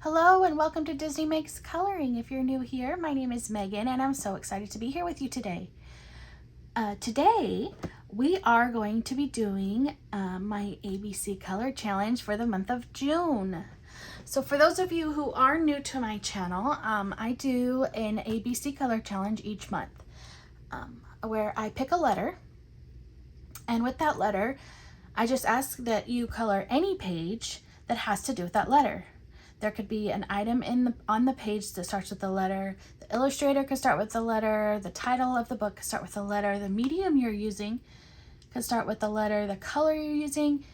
Hello and welcome to Disney Makes Coloring. If you're new here, my name is Megan and I'm so excited to be here with you today. Today we are going to be doing my ABC Color Challenge for the month of June. So for those of you who are new to my channel, I do an ABC Color Challenge each month where I pick a letter, and with that letter I just ask that you color any page that has to do with that letter. There could be an item on the page that starts with the letter. The illustrator could start with the letter. The title of the book could start with the letter. The medium you're using could start with the letter. The color you're using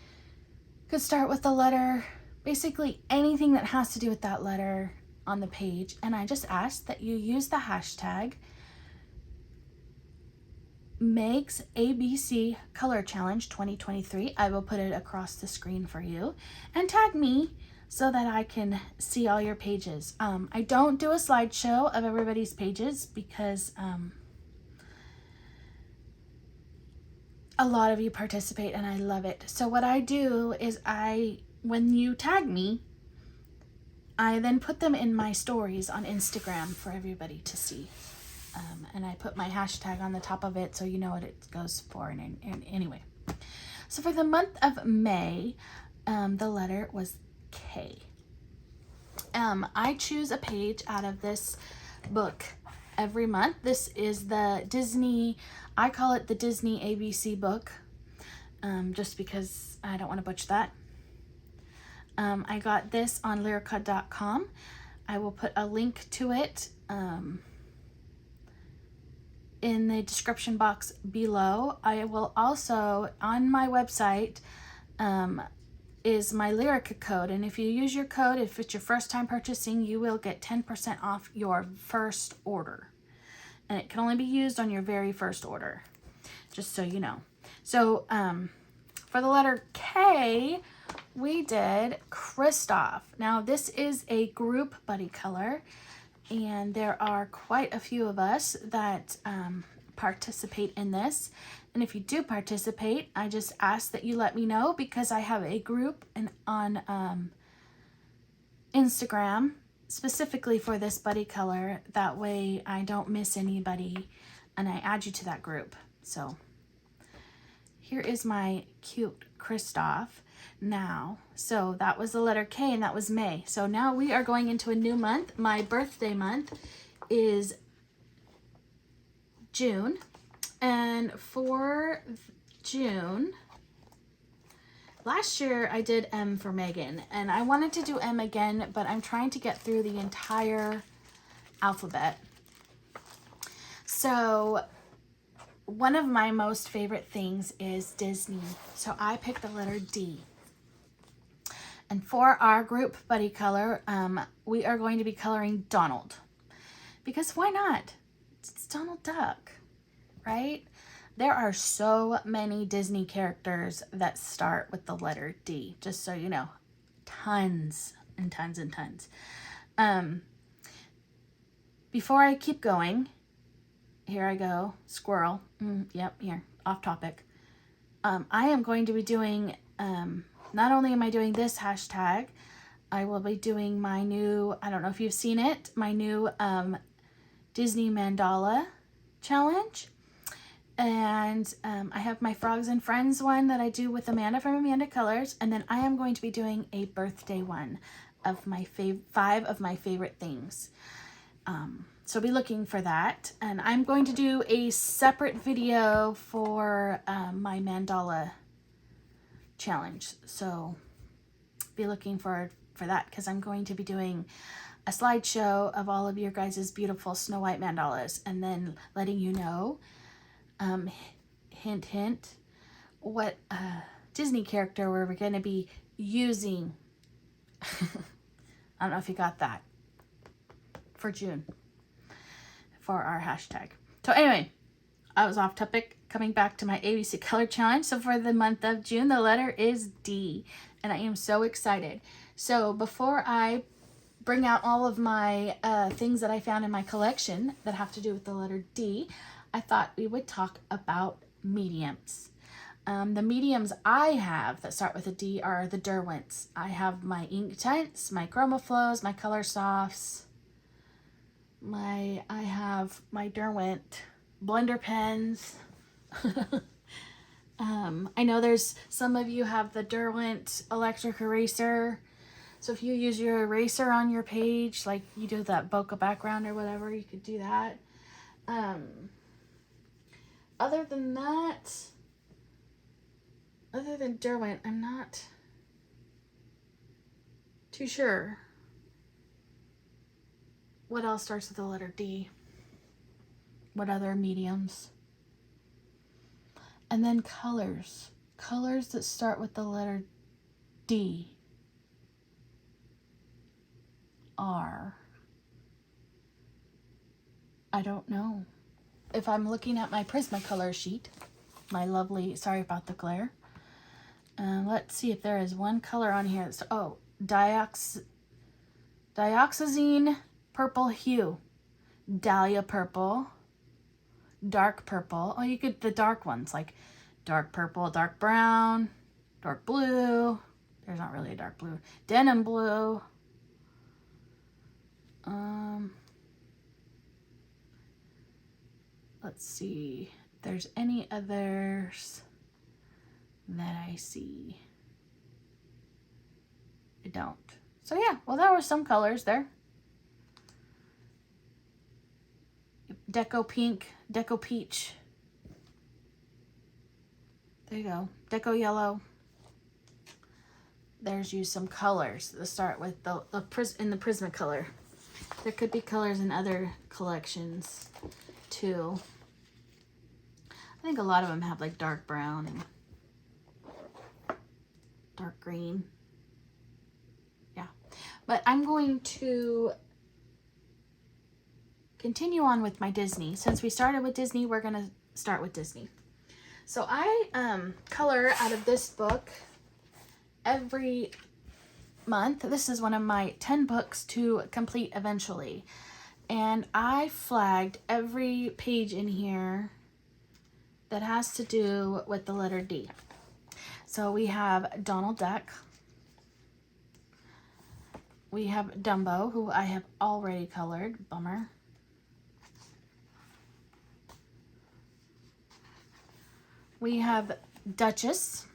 could start with the letter. Basically anything that has to do with that letter on the page. And I just ask that you use the hashtag Makes ABC Color Challenge 2023. I will put it across the screen for you. And tag me so that I can see all your pages. I don't do a slideshow of everybody's pages because a lot of you participate and I love it. So what I do is when you tag me, I then put them in my stories on Instagram for everybody to see. And I put my hashtag on the top of it so you know what it goes for. And anyway, so for the month of May, the letter was K. I choose a page out of this book every month. This is the Disney, I call it the Disney ABC book, just because I don't want to butcher that. I got this on lyrica.com. I will put a link to it in the description box below. I will also, on my website, is my Lyrica code, and if you use your code, if it's your first time purchasing, you will get 10% off your first order, and it can only be used on your very first order, just so you know. So for the letter K, we did Kristoff. Now this is a group buddy color, and there are quite a few of us that participate in this. And if you do participate, I just ask that you let me know, because I have a group on Instagram specifically for this buddy color. That way I don't miss anybody and I add you to that group. So here is my cute Kristoff now. So that was the letter K and that was May. So now we are going into a new month. My birthday month is June. And for June, last year I did M for Megan, and I wanted to do M again, but I'm trying to get through the entire alphabet. So one of my most favorite things is Disney. So I picked the letter D. And for our group buddy color, we are going to be coloring Donald. Because why not? It's Donald Duck. Right? There are so many Disney characters that start with the letter D, just so you know. Tons and tons and tons. Before I keep going, here I go. Squirrel. Yep, here. Off topic. I am going to be doing, not only am I doing this hashtag, I will be doing my new, I don't know if you've seen it, my new Disney Mandala challenge. And I have my Frogs and Friends one that I do with Amanda from Amanda Colors. And then I am going to be doing a birthday one of my 5 of my favorite things. So be looking for that. And I'm going to do a separate video for my mandala challenge. So be looking for that, because I'm going to be doing a slideshow of all of your guys' beautiful Snow White mandalas, and then letting you know, hint, hint, what Disney character we're going to be using. I don't know if you got that, for June, for our hashtag. So anyway, I was off topic, coming back to my ABC Color Challenge. So for the month of June, the letter is D, and I am so excited. So before I bring out all of my things that I found in my collection that have to do with the letter D, I thought we would talk about mediums. The mediums I have that start with a D are the Derwents. I have my Inktense, my Chroma Flows, my Color Softs. I have my Derwent blender pens. I know there's some of you have the Derwent electric eraser. So if you use your eraser on your page, like you do that bokeh background or whatever, you could do that. Other than that, other than Derwent, I'm not too sure what else starts with the letter D. What other mediums? And then colors. Colors that start with the letter D are, I don't know. If I'm looking at my Prismacolor sheet, my lovely, sorry about the glare. Let's see if there is one color on here. That's, oh, dioxazine purple hue, dahlia purple, dark purple. Oh, you get the dark ones like dark purple, dark brown, dark blue. There's not really a dark blue. Denim blue. Let's see if there's any others that I see. I don't. So yeah, well, there were some colors there. Deco pink, deco peach. There you go. Deco yellow. There's you some colors that start with in the Prismacolor. There could be colors in other collections too. I think a lot of them have like dark brown and dark green. Yeah, but I'm going to continue on with my Disney. Since we started with Disney, we're going to start with Disney. So I color out of this book every month. This is one of my 10 books to complete eventually. And I flagged every page in here that has to do with the letter D. So we have Donald Duck. We have Dumbo, who I have already colored. Bummer. We have Duchess.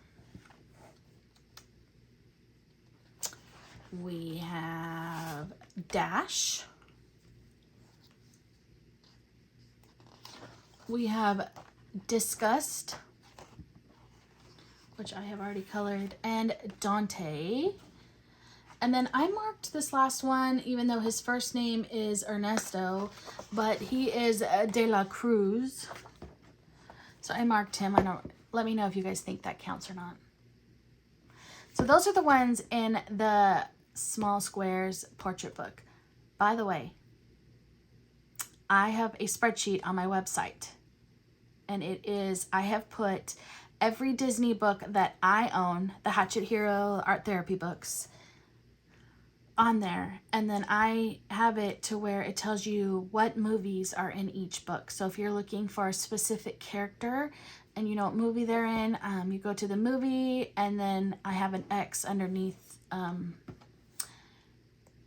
We have Dash. We have Disgust, which I have already colored, and Dante. And then I marked this last one, even though his first name is Ernesto, but he is De La Cruz. So I marked him. Let me know if you guys think that counts or not. So those are the ones in the Small Squares portrait book. By the way, I have a spreadsheet on my website. And I have put every Disney book that I own, the Hatchet Hero art therapy books, on there. And then I have it to where it tells you what movies are in each book. So if you're looking for a specific character and you know what movie they're in, you go to the movie, and then I have an X underneath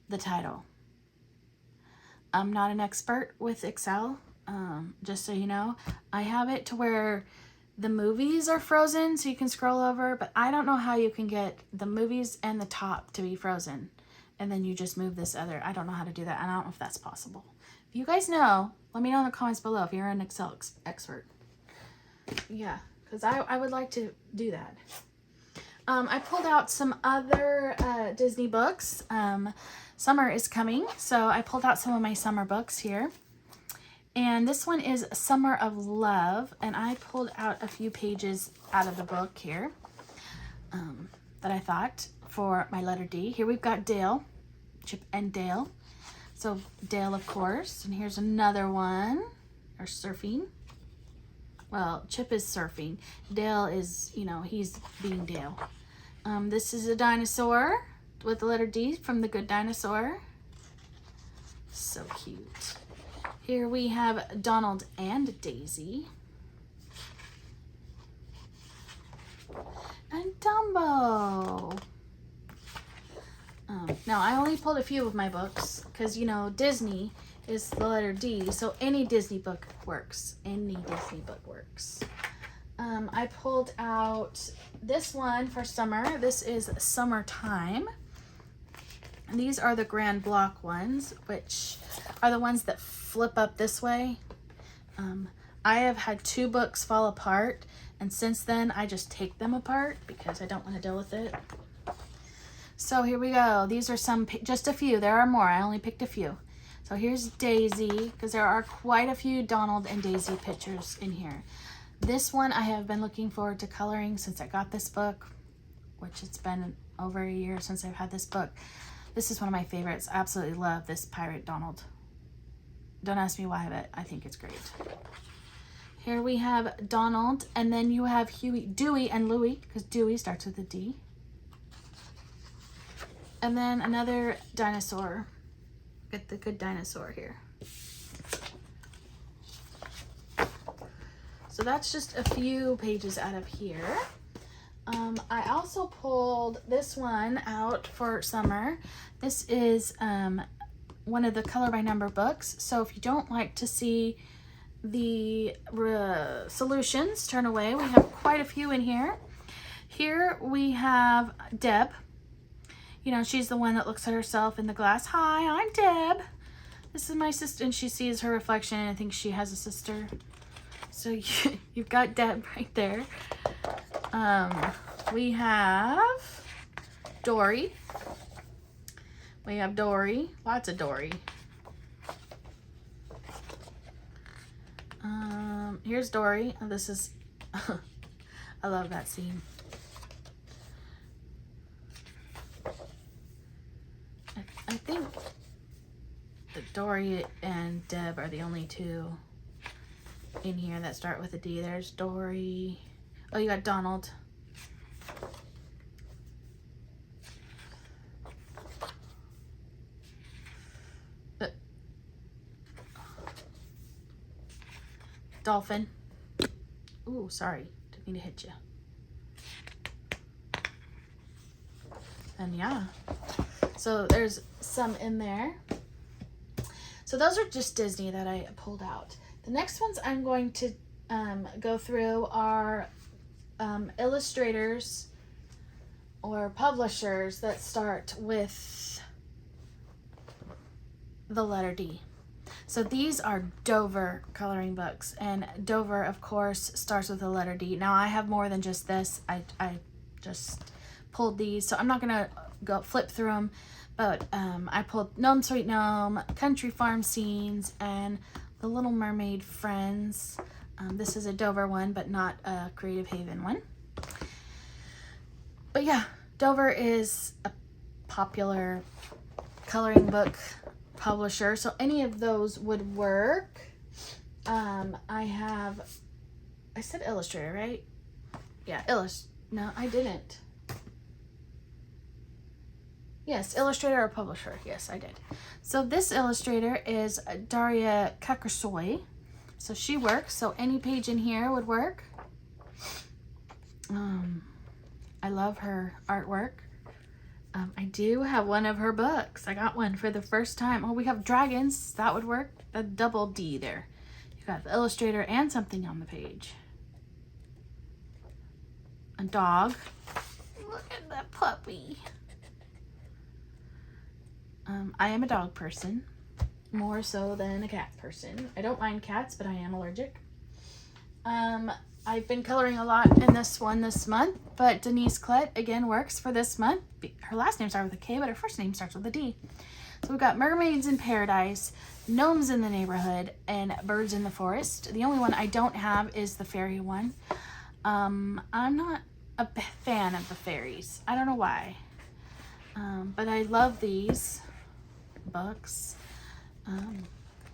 the title. I'm not an expert with Excel. Just so you know, I have it to where the movies are frozen so you can scroll over, but I don't know how you can get the movies and the top to be frozen and then you just move this other. I don't know how to do that. I don't know if that's possible. If you guys know, let me know in the comments below if you're an Excel expert. Yeah, because I would like to do that. I pulled out some other Disney books. Summer is coming, so I pulled out some of my summer books here. And this one is Summer of Love, and I pulled out a few pages out of the book here that I thought for my letter D. Here we've got Dale, Chip and Dale. So Dale, of course, and here's another one, or surfing. Well, Chip is surfing. Dale is, you know, he's being Dale. This is a dinosaur with the letter D from The Good Dinosaur. So cute. Here we have Donald and Daisy. and Dumbo. Now, I only pulled a few of my books because, you know, Disney is the letter D, so any Disney book works. Any Disney book works. I pulled out this one for summer. This is Summertime. And these are the grand block ones, which are the ones that flip up this way. I have had 2 books fall apart, and since then I just take them apart because I don't want to deal with it. So here we go. These are some, just a few. There are more. I only picked a few. So here's Daisy, because there are quite a few Donald and Daisy pictures in here. This one I have been looking forward to coloring since I got this book, which it's been over a year since I've had this book. This is one of my favorites. I absolutely love this Pirate Donald. Don't ask me why, but I think it's great. Here we have Donald, and then you have Dewey and Louie, because Dewey starts with a D. And then another dinosaur. Get the good dinosaur here. So that's just a few pages out of here. I also pulled this one out for summer. This is one of the color by number books. So if you don't like to see the solutions, turn away. We have quite a few in here. Here we have Deb. You know, she's the one that looks at herself in the glass. Hi, I'm Deb. This is my sister, and she sees her reflection and I think she has a sister. So you've got Deb right there. We have Dory. We have Dory. Lots of Dory. Here's Dory. This is, I love that scene. I think that Dory and Deb are the only 2 in here that start with a D. There's Dory. Oh, you got Donald. Dolphin. Ooh, sorry. Didn't mean to hit you. And yeah. So there's some in there. So those are just Disney that I pulled out. The next ones I'm going to go through are illustrators or publishers that start with the letter D. So these are Dover coloring books, and Dover, of course, starts with the letter D. Now I have more than just this. I just pulled these, so I'm not gonna go flip through them, but I pulled Gnome Sweet Gnome, Country Farm Scenes, and The Little Mermaid Friends. This is a Dover one, but not a Creative Haven one. But yeah, Dover is a popular coloring book publisher, so any of those would work. I said Illustrator, right? Yeah, no, I didn't. Yes, Illustrator or publisher. Yes, I did. So this illustrator is Darias Song. So she works, so any page in here would work. I love her artwork. I do have one of her books. I got one for the first time. Oh, we have dragons. That would work. A double D there. You got the illustrator and something on the page. A dog. Look at that puppy. I am a dog person, more so than a cat person. I don't mind cats, but I am allergic. I've been coloring a lot in this one this month, but Denise Klett again works for this month. Her last name starts with a K, but her first name starts with a D. So we've got Mermaids in Paradise, Gnomes in the Neighborhood, and Birds in the Forest. The only one I don't have is the fairy one. I'm not a fan of the fairies. I don't know why. But I love these books.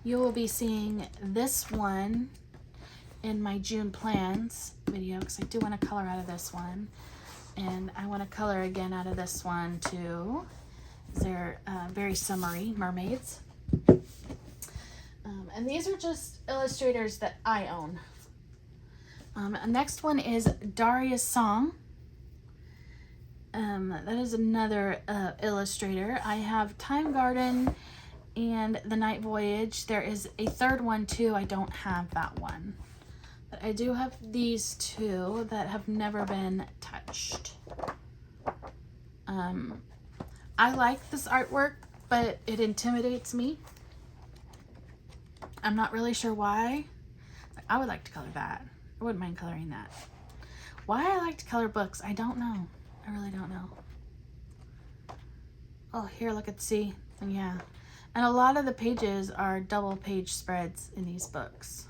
You will be seeing this one in my June plans video because I do want to color out of this one, and I want to color again out of this one too. They're very summery mermaids, and these are just illustrators that I own. Next one is Darias Song. that is another illustrator. I have Time Garden and The Night Voyage. There is a third one too. I don't have that one. But I do have these two that have never been touched. I like this artwork, but it intimidates me. I'm not really sure why. I would like to color that. I wouldn't mind coloring that. Why I like to color books, I don't know. I really don't know. Oh, here, look at C. Yeah. And a lot of the pages are double page spreads in these books.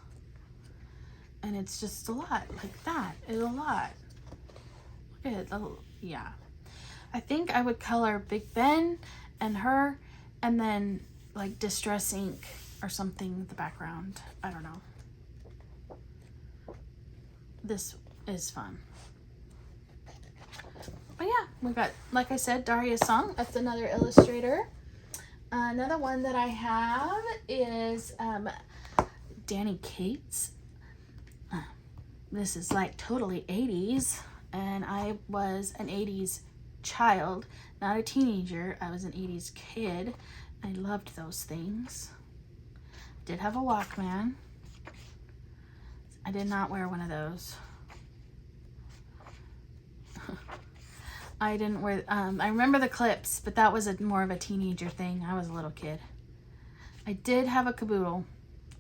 And it's just a lot like that. It's a lot. Look at it. Oh, yeah. I think I would color Big Ben and her and then like Distress Ink or something in the background. I don't know. This is fun. But yeah, we got, like I said, Darias Song. That's another illustrator. Another one that I have is Danny Cates. This is like totally 80s, and I was an 80s child, not a teenager. I was an 80s kid. I loved those things. Did have a Walkman. I did not wear one of those. I didn't wear, I remember the clips, but that was more of a teenager thing. I was a little kid. I did have a caboodle.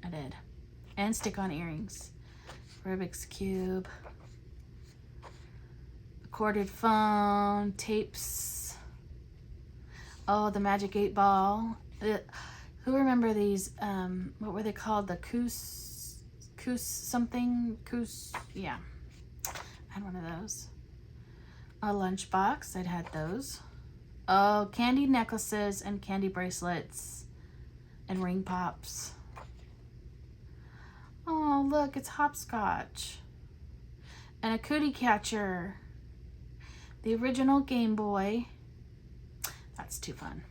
I did. And stick-on earrings. Rubik's Cube. Corded phone. Tapes. Oh, the Magic 8 Ball. Who remember these? What were they called? The Coos something? Coos, yeah. I had one of those. A lunchbox. I'd had those. Oh, candy necklaces and candy bracelets and ring pops. Oh, look, it's hopscotch. And a cootie catcher. The original Game Boy. That's too fun.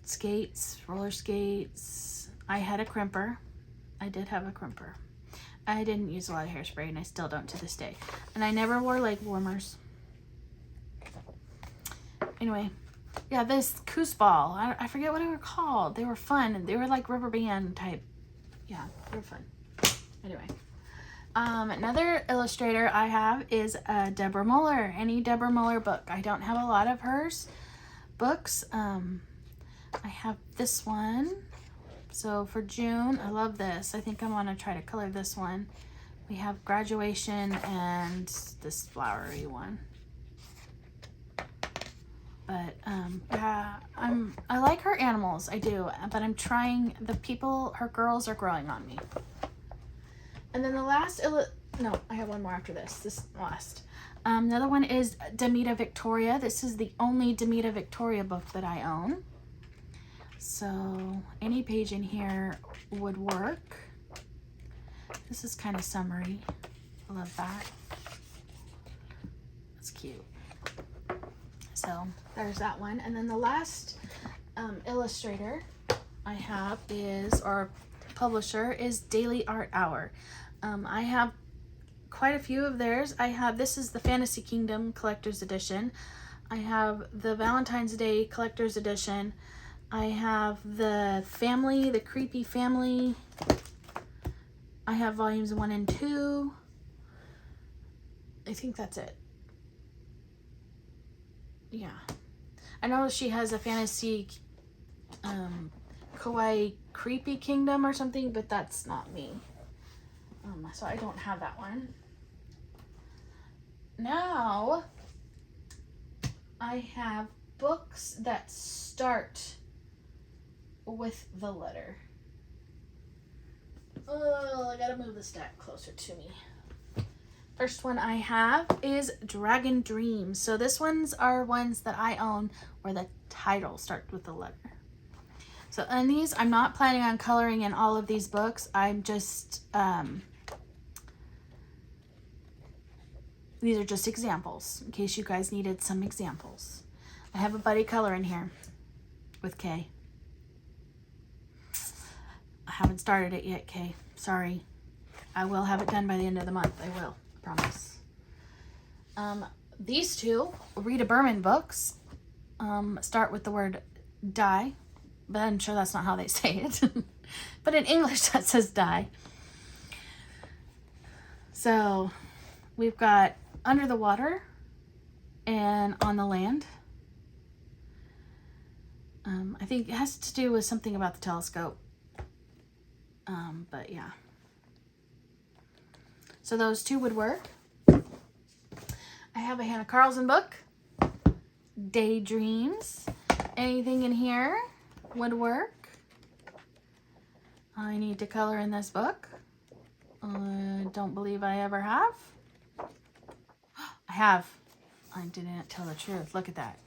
Skates, roller skates. I had a crimper. I did have a crimper. I didn't use a lot of hairspray, and I still don't to this day. And I never wore leg warmers. Anyway, yeah, this Coos ball. I forget what they were called. They were fun, and they were like rubber band type. Yeah, they were fun. Anyway, another illustrator I have is Deborah Muller. Any Deborah Muller book. I don't have a lot of hers books. I have this one. So for June, I love this. I think I'm gonna try to color this one. We have Graduation and this flowery one. But yeah, I like her animals, I do. But I'm trying, her girls are growing on me. And then the last, no, I have one more after this. This last. Another one is Demita Victoria. This is the only Demita Victoria book that I own. So any page in here would work. This is kind of summery. I love that. That's cute. So there's that one. And then the last illustrator I have is, or publisher, is Daily Art Hour. I have quite a few of theirs. This is the Fantasy Kingdom Collector's Edition. I have the Valentine's Day Collector's Edition. I have the Family, the Creepy Family. I have volumes 1 and 2. I think that's it. Yeah. I know she has a Fantasy Kawaii Creepy Kingdom or something, but that's not me. So I don't have that one. Now, I have books that start with the letter. Oh, I gotta move the stack closer to me. First one I have is Dragon Dreams. So this ones are ones that I own where the title starts with the letter. So in these, I'm not planning on coloring in all of these books. I'm just, these are just examples in case you guys needed some examples. I have a buddy color in here with Kay. I haven't started it yet, Kay. Sorry. I will have it done by the end of the month. I will. I promise. These two Rita Berman books start with the word die, but I'm sure that's not how they say it. But in English that says die. So we've got Under the Water and On the Land. I think it has to do with something about the telescope. But yeah. So those two would work. I have a Hannah Carlson book, Daydreams. Anything in here would work. I need to color in this book. I don't believe I ever have. I have. I didn't tell the truth. Look at that.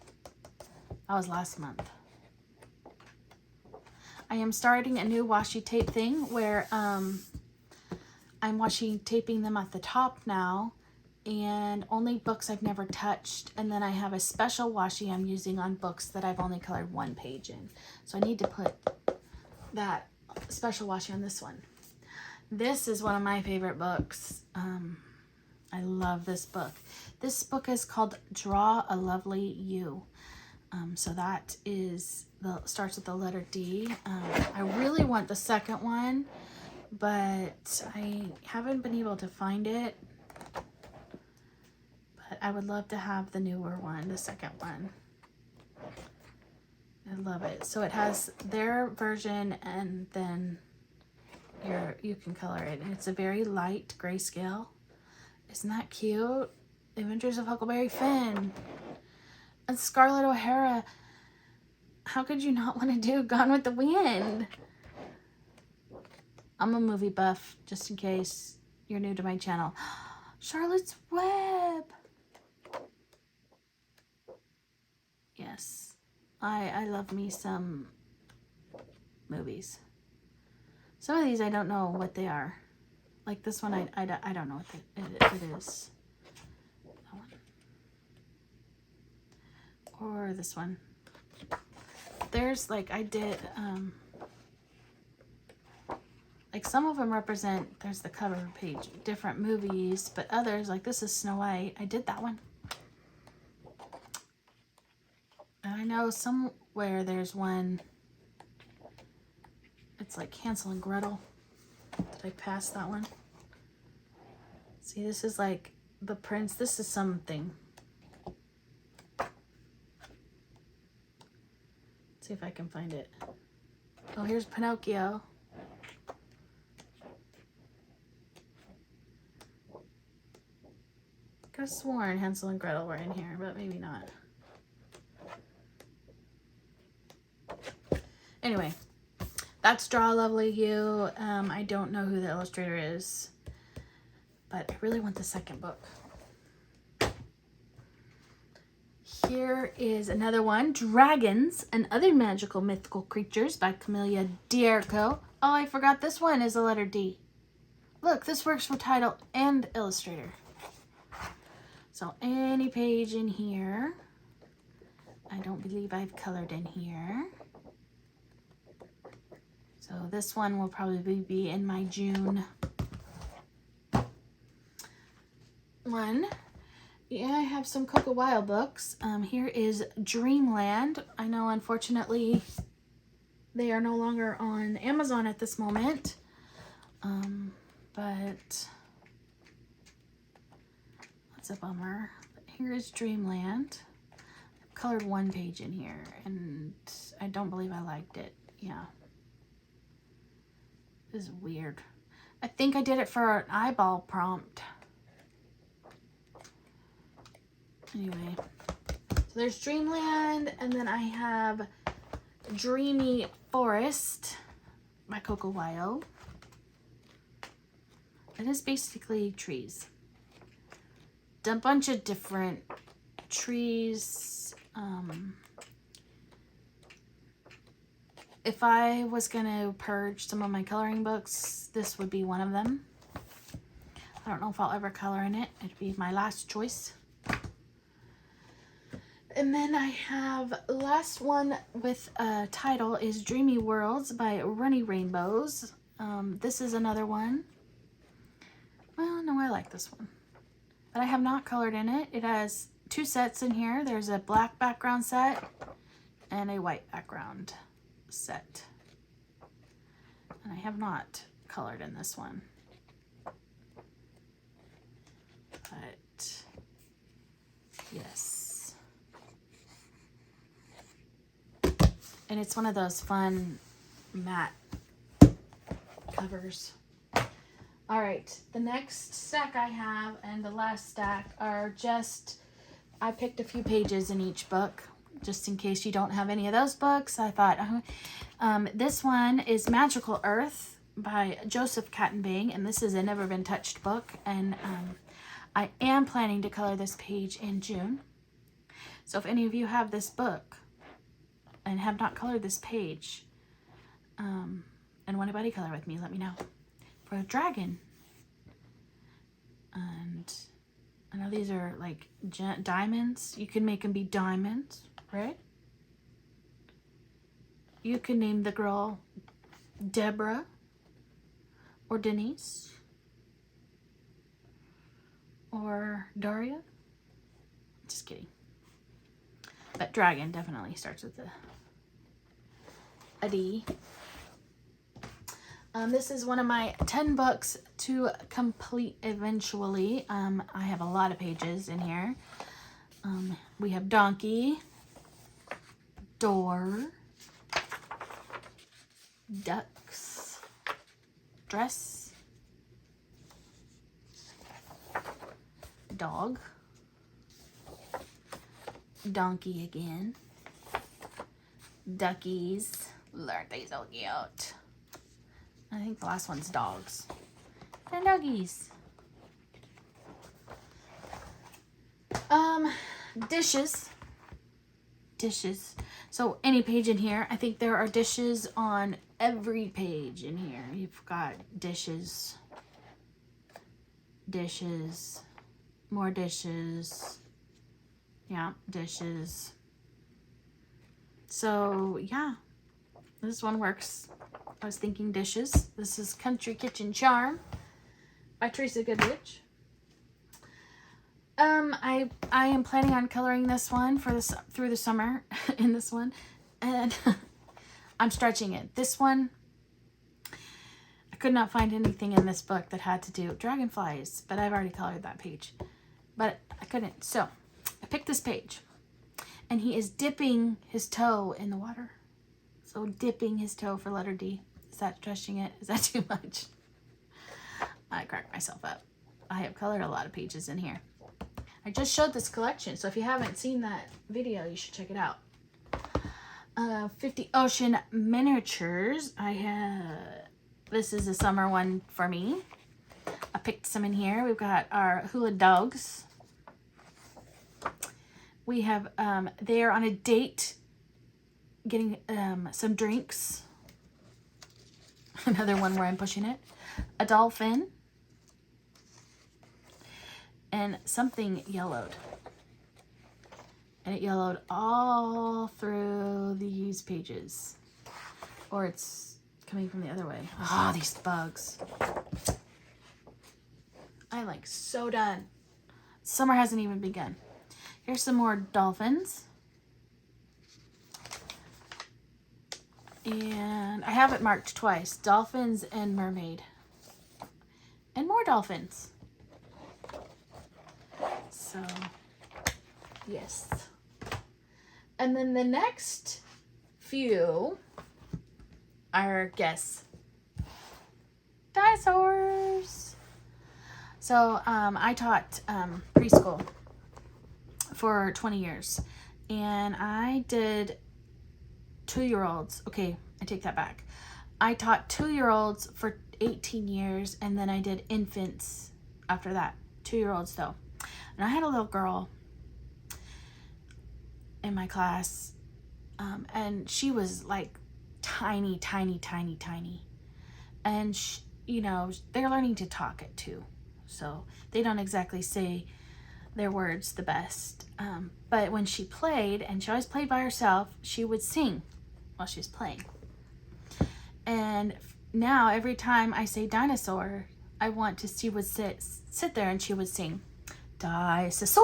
That was last month. I am starting a new washi tape thing where I'm washi taping them at the top now, and only books I've never touched, and then I have a special washi I'm using on books that I've only colored one page in. So I need to put that special washi on this one. This is one of my favorite books. I love this book. This book is called Draw a Lovely You. So that is starts with the letter D. I really want the second one, but I haven't been able to find it. But I would love to have the newer one, the second one. I love it. So it has their version, and then you can color it. And it's a very light grayscale. Isn't that cute? The Adventures of Huckleberry Finn. And Scarlett O'Hara. How could you not want to do Gone with the Wind? I'm a movie buff, just in case you're new to my channel. Charlotte's Web. Yes. I love me some movies. Some of these I don't know what they are. Like this one, I don't know what it is. That one. Or this one. There's like, I did, like some of them represent, there's the cover page, different movies, but others, like this is Snow White. I did that one. And I know somewhere there's one, it's like Hansel and Gretel. Did I pass that one? See, this is like the prince. This is something. Let's see if I can find it. Oh, here's Pinocchio. Could have sworn Hansel and Gretel were in here, but maybe not. Anyway, that's Draw a Lovely You. I don't know who the illustrator is, but I really want the second book. Here is another one, Dragons and Other Magical Mythical Creatures by Camelia Dierko. Oh, I forgot this one is a letter D. Look, this works for title and illustrator. So any page in here. I don't believe I've colored in here. So this one will probably be in my June one. Yeah, I have some Coco Wild books. Here is Dreamland. I know, unfortunately, they are no longer on Amazon at this moment. But that's a bummer. But here is Dreamland. I've colored one page in here, and I don't believe I liked it. Yeah. This is weird. I think I did it for an eyeball prompt. Anyway, so there's Dreamland, and then I have Dreamy Forest by Coco Wild. It is basically trees. A bunch of different trees. If I was going to purge some of my coloring books, this would be one of them. I don't know if I'll ever color in it. It'd be my last choice. And then I have last one with a title is Dreamy Worlds by Runny Rainbows. This is another one. Well, no, I like this one. but I have not colored in it. It has 2 sets in here. There's a black background set and a white background set. And I have not colored in this one. But yes. And it's one of those fun matte covers. All right, the next stack I have and the last stack are just, I picked a few pages in each book, just in case you don't have any of those books. I thought, this one is Magical Earth by Joseph Kattenbang, and this is a Never Been Touched book, and I am planning to color this page in June. So if any of you have this book and have not colored this page, and want to buddy color with me, let me know. For a dragon. And I know these are like diamonds. You can make them be diamonds, right? You can name the girl Deborah or Denise or Daria. Just kidding. But dragon definitely starts with a D. This is one of my 10 books to complete eventually. I have a lot of pages in here. We have Donkey, Door, Ducks, Dress, Dog, Donkey again, Duckies. Aren't they so cute? I think the last one's dogs. And doggies. Dishes. Dishes. So any page in here, I think there are dishes on every page in here. You've got dishes. Dishes. More dishes. Yeah, dishes. So, yeah. This one works. I was thinking dishes. This is Country Kitchen Charm by Teresa Goodrich. I am planning on coloring this one for this through the summer in this one, and I'm stretching it. This one, I could not find anything in this book that had to do with dragonflies, but I've already colored that page, but I couldn't. So I picked this page, and he is dipping his toe in the water. So dipping his toe for letter D. Is that stretching it? Is that too much? I cracked myself up. I have colored a lot of pages in here. I just showed this collection, so if you haven't seen that video, you should check it out. 50 Ocean Miniatures. This is a summer one for me. I picked some in here. We've got our hula dogs. We have, they are on a date getting some drinks. Another one where I'm pushing it. A dolphin. And something yellowed. And it yellowed all through these pages. Or it's coming from the other way. Ah, these bugs. I'm like so done. Summer hasn't even begun. Here's some more dolphins. And I have it marked twice. Dolphins and mermaid. And more dolphins. So, yes. And then the next few are, guess, dinosaurs. So, I taught preschool for 20 years. And I did 2-year-olds. Okay, I take that back. I taught 2-year-olds for 18 years, and then I did infants after that. 2-year-olds though. And I had a little girl in my class, and she was like tiny, tiny, tiny, tiny. And you know, they're learning to talk at 2, so they don't exactly say their words the best. But when she played, and she always played by herself, she would sing while she was playing. And now every time I say dinosaur, I want to, she would sit there and she would sing Dinosaurs.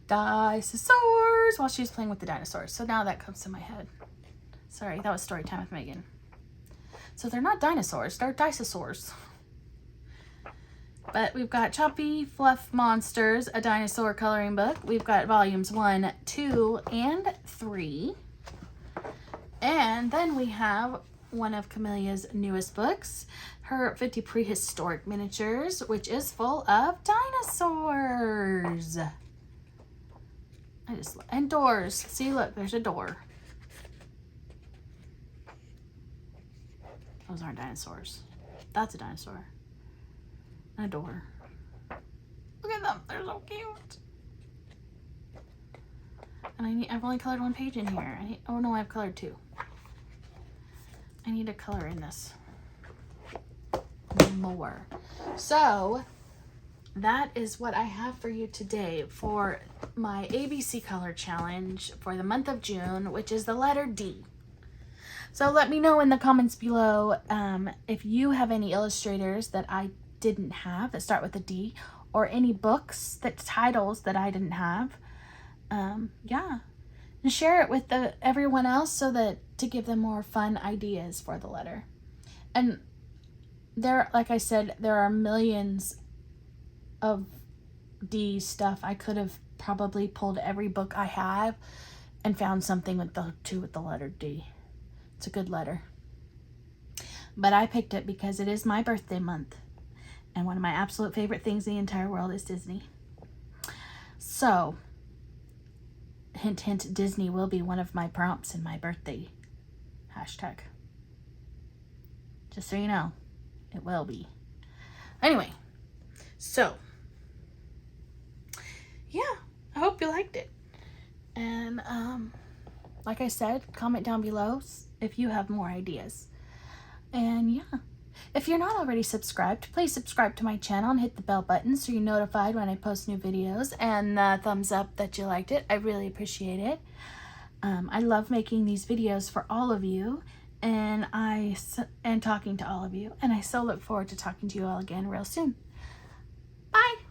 Dinosaurs. While she was playing with the dinosaurs. So now that comes to my head. Sorry, that was story time with Megan. So they're not dinosaurs, they're dinosaurs. But we've got Choppy Fluff Monsters, a dinosaur coloring book. We've got volumes 1, 2, and 3. And then we have one of Camelia's newest books, her 50 Prehistoric Miniatures, which is full of dinosaurs. And doors. See, look, there's a door. Those aren't dinosaurs. That's a dinosaur. A door. Look at them. They're so cute. And I've only colored 1 page in here. Oh no, I've colored 2. I need to color in this more. So that is what I have for you today for my ABC color challenge for the month of June, which is the letter D. So let me know in the comments below if you have any illustrators that I didn't have that start with a D, or any books titles that I didn't have. Yeah, and share it with everyone else to give them more fun ideas for the letter. And like I said, there are millions of D stuff. I could have probably pulled every book I have and found something with the letter D. It's a good letter. But I picked it because it is my birthday month. And one of my absolute favorite things in the entire world is Disney. So, hint, hint, Disney will be one of my prompts in my birthday hashtag. Just so you know, it will be. Anyway, so, yeah, I hope you liked it. And, like I said, comment down below if you have more ideas. And yeah, if you're not already subscribed, please subscribe to my channel and hit the bell button so you're notified when I post new videos, and thumbs up that you liked it. I really appreciate it. I love making these videos for all of you, and talking to all of you, and I so look forward to talking to you all again real soon. Bye!